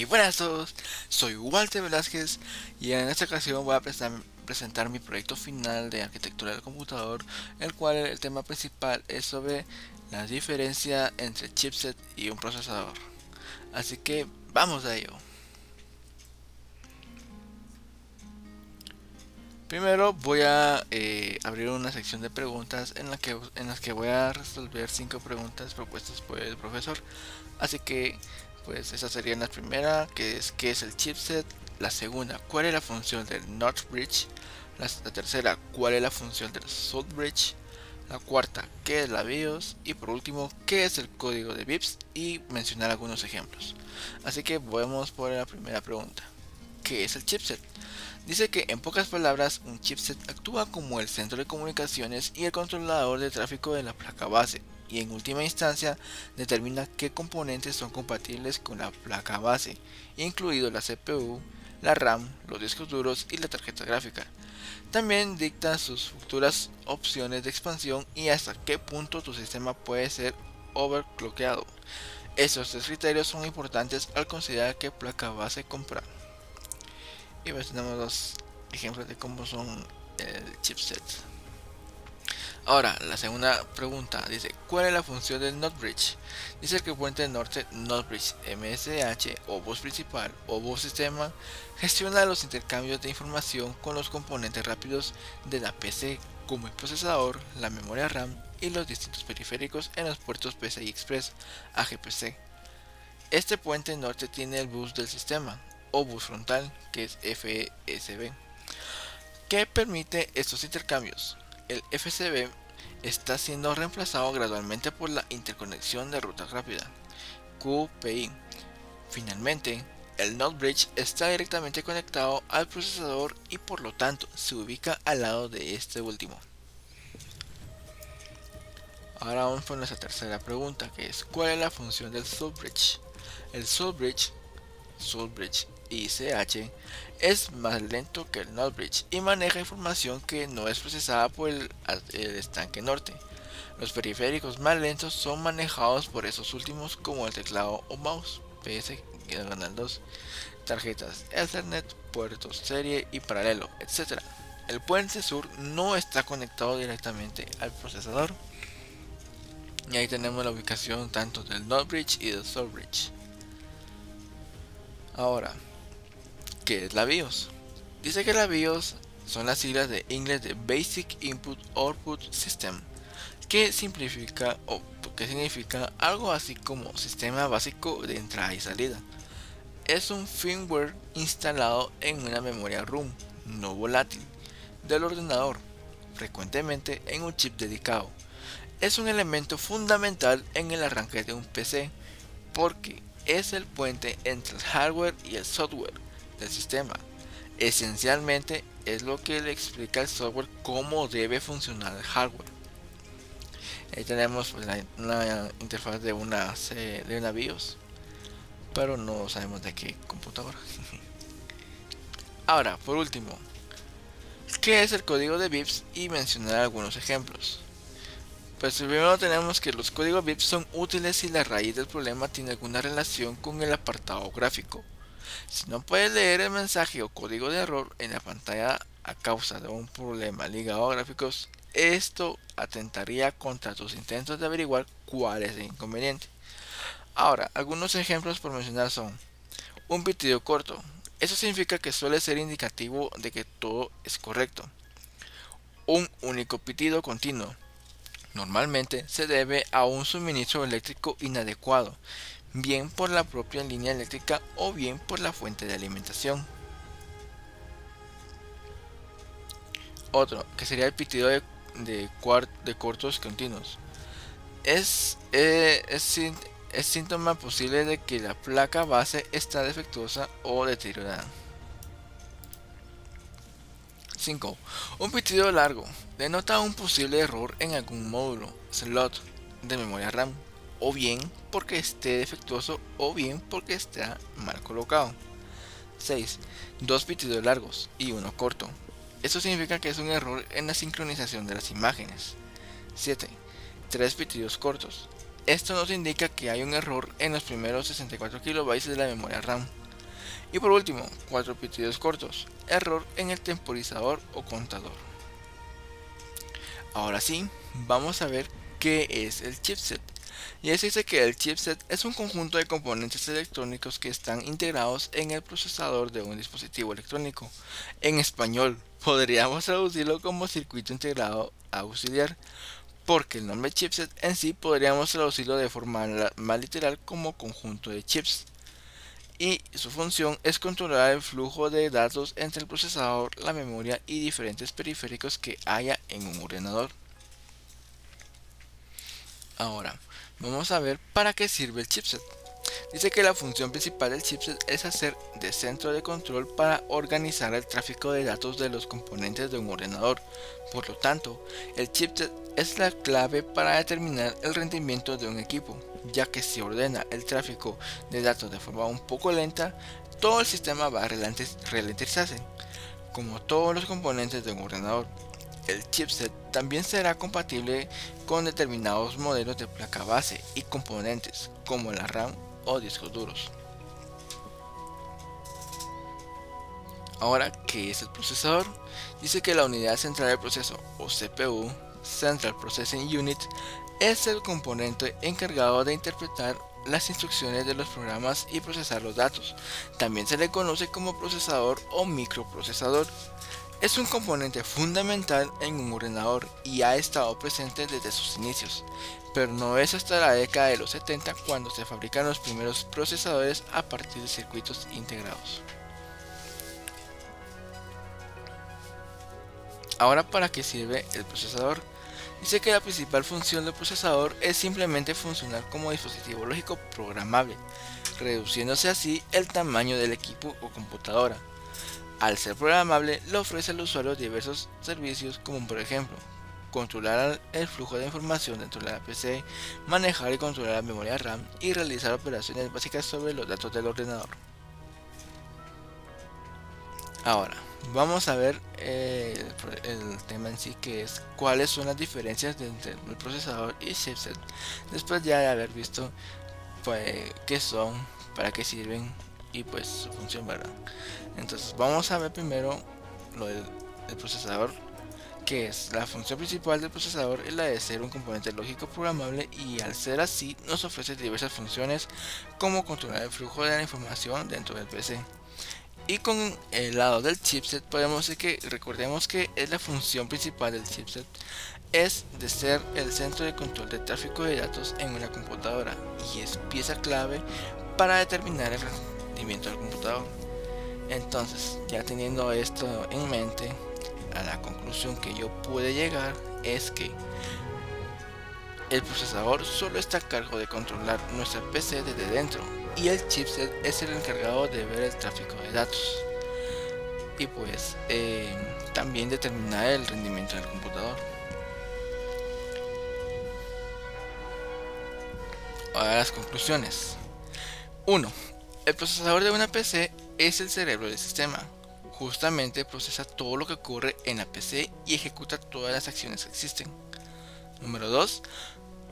Buenas a todos, soy Walter Velázquez y en esta ocasión voy a presentar mi proyecto final de arquitectura del computador, el cual el tema principal es sobre la diferencia entre chipset y un procesador. Así que vamos a ello. Primero voy a abrir una sección de preguntas en las que voy a resolver 5 preguntas propuestas por el profesor. Así que pues esa sería la primera, que es ¿qué es el chipset? La segunda, ¿cuál es la función del NOT bridge? La tercera, ¿cuál es la función del SOUT bridge? La cuarta, ¿qué es la BIOS? Y por último, ¿qué es el código de bits? Y mencionar algunos ejemplos. Así que vamos por la primera pregunta. ¿Qué es el chipset? Dice que en pocas palabras, un chipset actúa como el centro de comunicaciones y el controlador de tráfico de la placa base, y en última instancia determina qué componentes son compatibles con la placa base, incluido la CPU, la RAM, los discos duros y la tarjeta gráfica. También dicta sus futuras opciones de expansión y hasta qué punto tu sistema puede ser overclockeado. Estos tres criterios son importantes al considerar qué placa base comprar. Y pues tenemos dos ejemplos de cómo son el chipset. Ahora, la segunda pregunta dice, ¿cuál es la función del NOT bridge? Dice que el puente norte NOT bridge MSH o bus principal o bus sistema gestiona los intercambios de información con los componentes rápidos de la PC, como el procesador, la memoria RAM y los distintos periféricos en los puertos PCI Express AGPC. Este puente norte tiene el bus del sistema o bus frontal, que es FSB, que permite estos intercambios. El FSB está siendo reemplazado gradualmente por la interconexión de ruta rápida, QPI. Finalmente, el NOT bridge está directamente conectado al procesador y por lo tanto se ubica al lado de este último. Ahora vamos con nuestra tercera pregunta, que es ¿cuál es la función del SOUT bridge? El SOUT bridge ICH es más lento que el NOT bridge y maneja información que no es procesada por el estanque norte. Los periféricos más lentos son manejados por esos últimos, como el teclado o mouse, PS, Diagonal 2, tarjetas Ethernet, puertos serie y paralelo, etc. El puente sur no está conectado directamente al procesador. Y ahí tenemos la ubicación tanto del NOT bridge y del SOUT bridge. Ahora, ¿qué es la BIOS? Dice que la BIOS son las siglas de inglés de Basic Input Output System, que simplifica o que significa algo así como sistema básico de entrada y salida. Es un firmware instalado en una memoria RAM no volátil del ordenador, frecuentemente en un chip dedicado. Es un elemento fundamental en el arranque de un PC porque es el puente entre el hardware y el software del sistema. Esencialmente es lo que le explica al software cómo debe funcionar el hardware. Ahí tenemos pues, una interfaz de una BIOS, pero no sabemos de qué computadora. Ahora, por último, ¿qué es el código de bits? Y mencionar algunos ejemplos. Pues primero tenemos que los códigos bits son útiles si la raíz del problema tiene alguna relación con el apartado gráfico. Si no puedes leer el mensaje o código de error en la pantalla a causa de un problema ligado a gráficos, esto atentaría contra tus intentos de averiguar cuál es el inconveniente. Ahora, algunos ejemplos por mencionar son un pitido corto. Eso significa que suele ser indicativo de que todo es correcto. Un único pitido continuo. Normalmente se debe a un suministro eléctrico inadecuado, bien por la propia línea eléctrica o bien por la fuente de alimentación. Otro, que sería el pitido de cortos continuos. Es síntoma posible de que la placa base está defectuosa o deteriorada. 5. Un pitido largo denota un posible error en algún módulo, slot de memoria RAM, o bien porque esté defectuoso o bien porque está mal colocado. 6. Dos pitidos largos y uno corto. Esto significa que es un error en la sincronización de las imágenes. 7. Tres pitidos cortos. Esto nos indica que hay un error en los primeros 64 KB de la memoria RAM. Y por último, 4 pitidos cortos, error en el temporizador o contador. Ahora sí, vamos a ver qué es el chipset. Y se dice que el chipset es un conjunto de componentes electrónicos que están integrados en el procesador de un dispositivo electrónico. En español, podríamos traducirlo como circuito integrado auxiliar, porque el nombre chipset en sí podríamos traducirlo de forma más literal como conjunto de chips. Y su función es controlar el flujo de datos entre el procesador, la memoria y diferentes periféricos que haya en un ordenador. Ahora, vamos a ver para qué sirve el chipset. Dice que la función principal del chipset es hacer de centro de control para organizar el tráfico de datos de los componentes de un ordenador. Por lo tanto, el chipset es la clave para determinar el rendimiento de un equipo, ya que si ordena el tráfico de datos de forma un poco lenta, todo el sistema va a ralentizarse, como todos los componentes de un ordenador. El chipset también será compatible con determinados modelos de placa base y componentes como la RAM o discos duros. Ahora, ¿qué es el procesador? Dice que la unidad central del proceso o CPU, Central Processing Unit, es el componente encargado de interpretar las instrucciones de los programas y procesar los datos. También se le conoce como procesador o microprocesador. Es un componente fundamental en un ordenador y ha estado presente desde sus inicios, pero no es hasta la década de los 70 cuando se fabrican los primeros procesadores a partir de circuitos integrados. Ahora, ¿para qué sirve el procesador? Dice que la principal función del procesador es simplemente funcionar como dispositivo lógico programable, reduciéndose así el tamaño del equipo o computadora. Al ser programable, le ofrece al usuario diversos servicios como por ejemplo, controlar el flujo de información dentro de la PC, manejar y controlar la memoria RAM y realizar operaciones básicas sobre los datos del ordenador. Ahora, vamos a ver el tema en sí, que es cuáles son las diferencias entre el procesador y chipset, después ya de haber visto pues qué son, para qué sirven y pues su función, ¿verdad? Entonces vamos a ver primero lo del procesador, que es la función principal del procesador es la de ser un componente lógico programable, y al ser así nos ofrece diversas funciones como controlar el flujo de la información dentro del PC. Y con el lado del chipset podemos decir que recordemos que es la función principal del chipset es de ser el centro de control de tráfico de datos en una computadora y es pieza clave para determinar el rendimiento del computador. Entonces, ya teniendo esto en mente, a la conclusión que yo pude llegar es que el procesador solo está a cargo de controlar nuestra PC desde dentro y el chipset es el encargado de ver el tráfico de datos y pues también determinar el rendimiento del computador. Ahora las conclusiones. 1. El procesador de una PC es el cerebro del sistema. Justamente procesa todo lo que ocurre en la PC y ejecuta todas las acciones que existen. Número 2.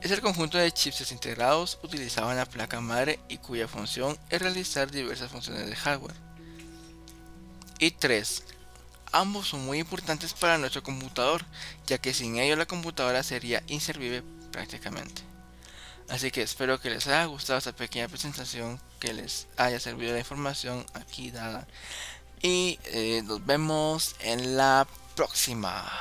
Es el conjunto de chips integrados utilizados en la placa madre y cuya función es realizar diversas funciones de hardware. Y 3. Ambos son muy importantes para nuestro computador, ya que sin ellos la computadora sería inservible prácticamente. Así que espero que les haya gustado esta pequeña presentación, que les haya servido la información aquí dada. Y nos vemos en la próxima.